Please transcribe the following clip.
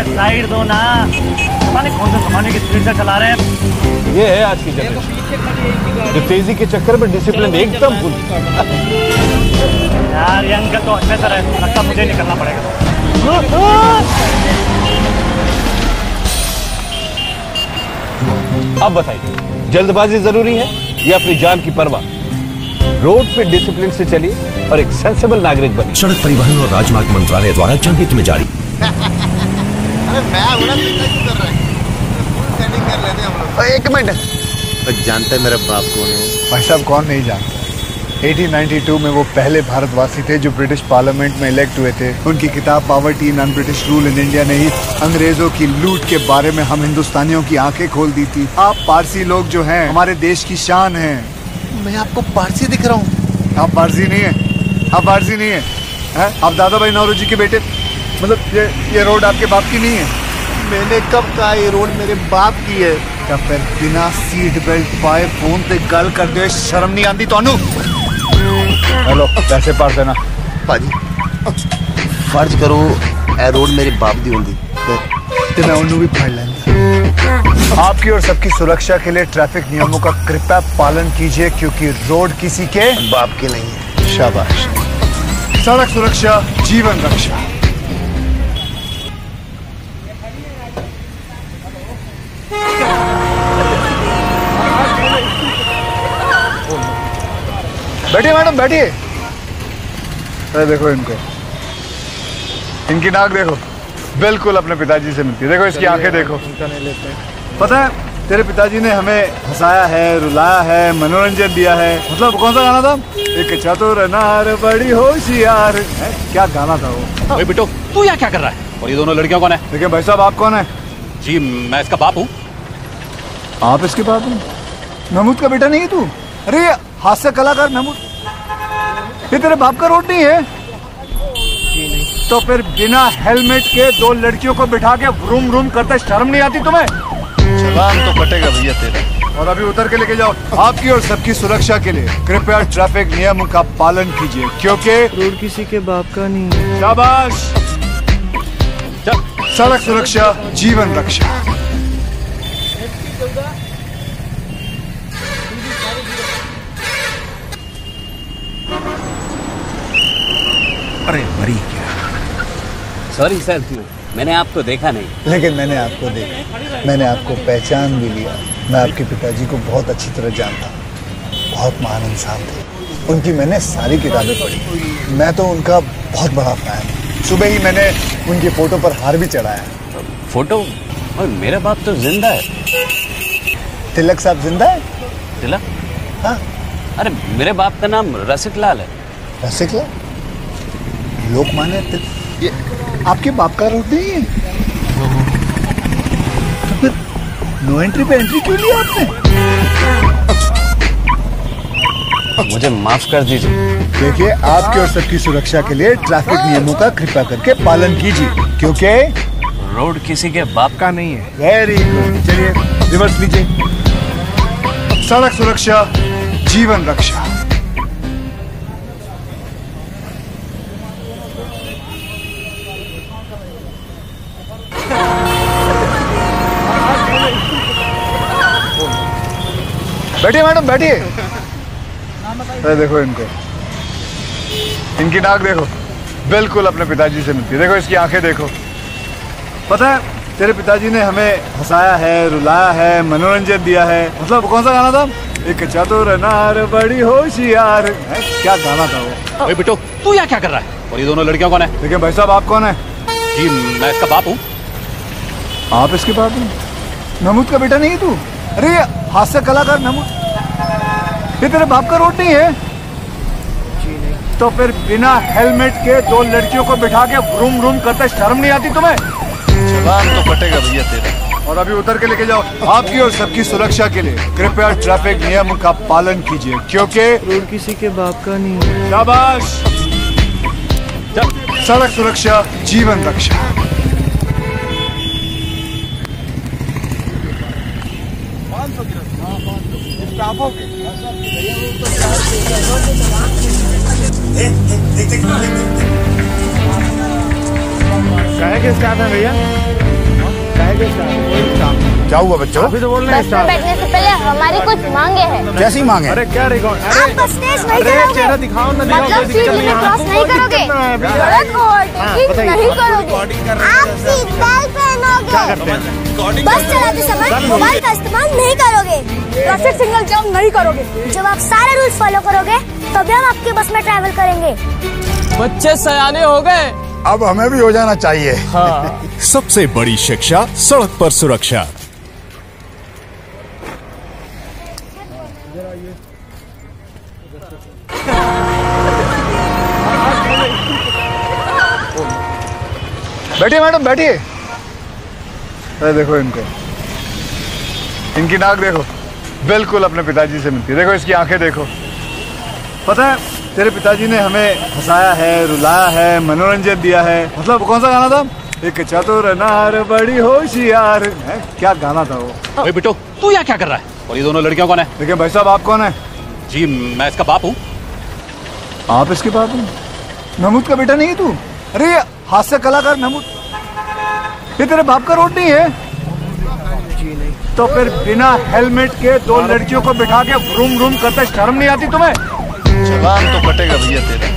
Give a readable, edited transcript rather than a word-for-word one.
Side दो ना, पता नहीं कौन से जमाने की स्पीड से चला रहे हैं। ये है आज की जनरेशन, जो तेजी के चक्कर में डिसिप्लिन एकदम भूल। यार ये अंकल तो अच्छे तरह है, लगता मुझे निकलना पड़ेगा। अब बताइए, जल्दबाजी जरूरी है या अपनी जान की परवाह? रोड पे डिसिप्लिन से चलिए और एक सेंसिबल नागरिक बनिए। सड़क परिवहन और राजमार्ग मंत्रालय द्वारा जनहित में जारी। अरे मैं कर रहा है। एक मिनट, जानते हैं मेरा बाप कौन है? भाई साहब कौन नहीं जानता। 1892 में वो पहले भारतवासी थे जो ब्रिटिश पार्लियामेंट में इलेक्ट हुए थे। उनकी किताब poverty non British rule in India ने ही अंग्रेजों की लूट के बारे में हम हिंदुस्तानियों की आंखें खोल दी थी। आप पारसी लोग जो हैं हमारे देश की शान हैं। मैं आपको पारसी दिख रहा हूँ? आप पारसी नहीं है, आप पारसी नहीं है, आप दादा भाई नौरोजी के बेटे। मतलब ये रोड आपके बाप की नहीं है? मैंने कब कहा ये रोड मेरे बाप की है? क्या फिर बिना सीट बेल्ट पाए फोन पे गल कर दे, शर्म नहीं आती तानू? हेलो, पैसे पार देना। भाजी फर्ज करो ए रोड मेरे बाप दी होंगी तो मैं उन्हें भी फाड़ लेंगे। आपकी और सबकी सुरक्षा के लिए ट्रैफिक नियमों का कृपया पालन कीजिए, क्योंकि रोड किसी के बाप के नहीं है। शाबाश। सड़क सुरक्षा जीवन रक्षा। बैठिए मैडम, बैठिए। अरे देखो इनको, इनकी नाक देखो, बिल्कुल अपने पिताजी से मिलती है। देखो इसकी आंखें देखो। पता है तेरे पिताजी ने हमें हंसाया है, रुलाया है, मनोरंजन दिया है। मतलब कौन सा गाना था? एक चतुर नार बड़ी होशियार, क्या गाना था वो? ओए बिट्टू, तू यहाँ क्या कर रहा है? और ये दोनों लड़कियां कौन है? देखिए भाई साहब, आप कौन है? जी मैं इसका बाप हूँ। आप इसके बाप हैं? महमूद का बेटा नहीं है तू? अरे हास्य कलाकार महमूद, ये तेरे बाप का रोड नहीं है? तो फिर बिना हेलमेट के दो लड़कियों को बिठा के व्रूम व्रूम करते शर्म नहीं आती तुम्हें? चलान तो कटेगा भैया तेरा। और अभी उतर के लेके जाओ। आपकी और सबकी सुरक्षा के लिए कृपया ट्रैफिक नियमों का पालन कीजिए, क्योंकि रोड किसी के बाप का नहीं है। शाबाश। सड़क सुरक्षा जीवन रक्षा। अरे मरी क्या? सॉरी सर, मैंने आपको देखा नहीं। लेकिन मैंने आपको देखा, मैंने आपको पहचान भी लिया। मैं आपके पिताजी को बहुत अच्छी तरह जानता हूँ। बहुत महान इंसान थे। उनकी मैंने सारी किताबें पढ़ी। मैं तो उनका बहुत बड़ा फैन हूँ। सुबह ही मैंने उनकी फोटो पर हार भी चढ़ाया। फोटो? और मेरा बाप तो जिंदा है। तिलक साहब जिंदा है? तिलक? हाँ। अरे मेरे बाप का नाम रसिक लाल है। रसिक लाल? लोकमान्य तिलक? ये आपके बाप का रोड नहीं है? तो फिर नो एंट्री पे एंट्री क्यों लिया आपने? मुझे माफ कर दीजिए। देखिए, आपके और सबकी सुरक्षा के लिए ट्रैफिक नियमों का कृपया करके पालन कीजिए, क्योंकि रोड किसी के बाप का नहीं है। Very good. चलिए रिवर्स लीजिए। सड़क सुरक्षा जीवन रक्षा। बैठिए मैडम, बैठिए। अरे देखो इनको, इनकी नाक देखो, बिल्कुल अपने पिताजी से मिलती है। देखो इसकी आंखें देखो। पता है तेरे पिताजी ने हमें हंसाया है, रुलाया है, मनोरंजन दिया है। मतलब कौन सा गाना था? एक चतुर नार बड़ी होशियार, क्या गाना था वो? ओए बिट्टू, तू यहाँ क्या कर रहा है? और ये दोनों लड़कियां कौन है? देखिए भाई साहब, आप कौन है? जी मैं इसका बाप हूँ। आप इसके बाप हैं? महमूद का बेटा नहीं है तू? अरे हास्य कलाकार महमूद, ये तेरे बाप का रोड नहीं है? तो फिर बिना हेलमेट के दो लड़कियों को बिठा के व्रूम व्रूम करते शर्म नहीं आती तुम्हें? चलान तो कटेगा भैया तेरा। और अभी उतर के लेके जाओ। आपकी और सबकी सुरक्षा के लिए कृपया ट्रैफिक नियमों का पालन कीजिए, क्योंकि रोड किसी के बाप का नहीं है। शाबाश। सड़क सुरक्षा जीवन रक्षा। क्या है कि स्टाफ है भैया? क्या हुआ बच्चों? बस में बैठने से पहले हमारी कुछ मांगे हैं। कैसी मांगे? अरे क्या रिकॉर्ड? आप बस स्टेज नहीं करोगे, दिखाओ ना, मतलब सीट लिमिट क्रॉस नहीं करोगे, सड़क ओवरटेकिंग नहीं करोगे, आप सीट बेल्ट पहनोगे, बस चलाते समय मोबाइल का इस्तेमाल नहीं करोगे, ट्रैफिक सिग्नल जंप नहीं करोगे। जब आप सारे रूल्स फॉलो करोगे तभी हम आपके बस में ट्रैवल करेंगे। बच्चे सयाने हो गए, अब हमें भी हो जाना चाहिए। सबसे बड़ी शिक्षा सड़क पर सुरक्षा। बैठिए मैडम बैठिए। अरे देखो इनको, इनकी नाक देखो, बिल्कुल अपने पिताजी से मिलती है। देखो इसकी आंखें देखो। पता है तेरे पिताजी ने हमें हंसाया है, रुलाया है, मनोरंजन दिया है। मतलब कौन सा गाना था? एक चतुर नार बड़ी होशियार, क्या गाना था वो? ओए बेटो, तू यहाँ क्या कर रहा है? और ये दोनों लड़कियां कौन है? देखिए भाई साहब, आप कौन है? जी मैं इसका बाप हूँ। आप इसके बाप हैं? महमूद का बेटा नहीं है तू? अरे ये हास्य कलाकार महमूद, ये तेरे बाप का रोड नहीं है? तो फिर बिना हेलमेट के दो लड़कियों को बिठा के रूम रूम करते शर्म नहीं आती तुम्हें? जवान तो कटेगा भैया तेरे।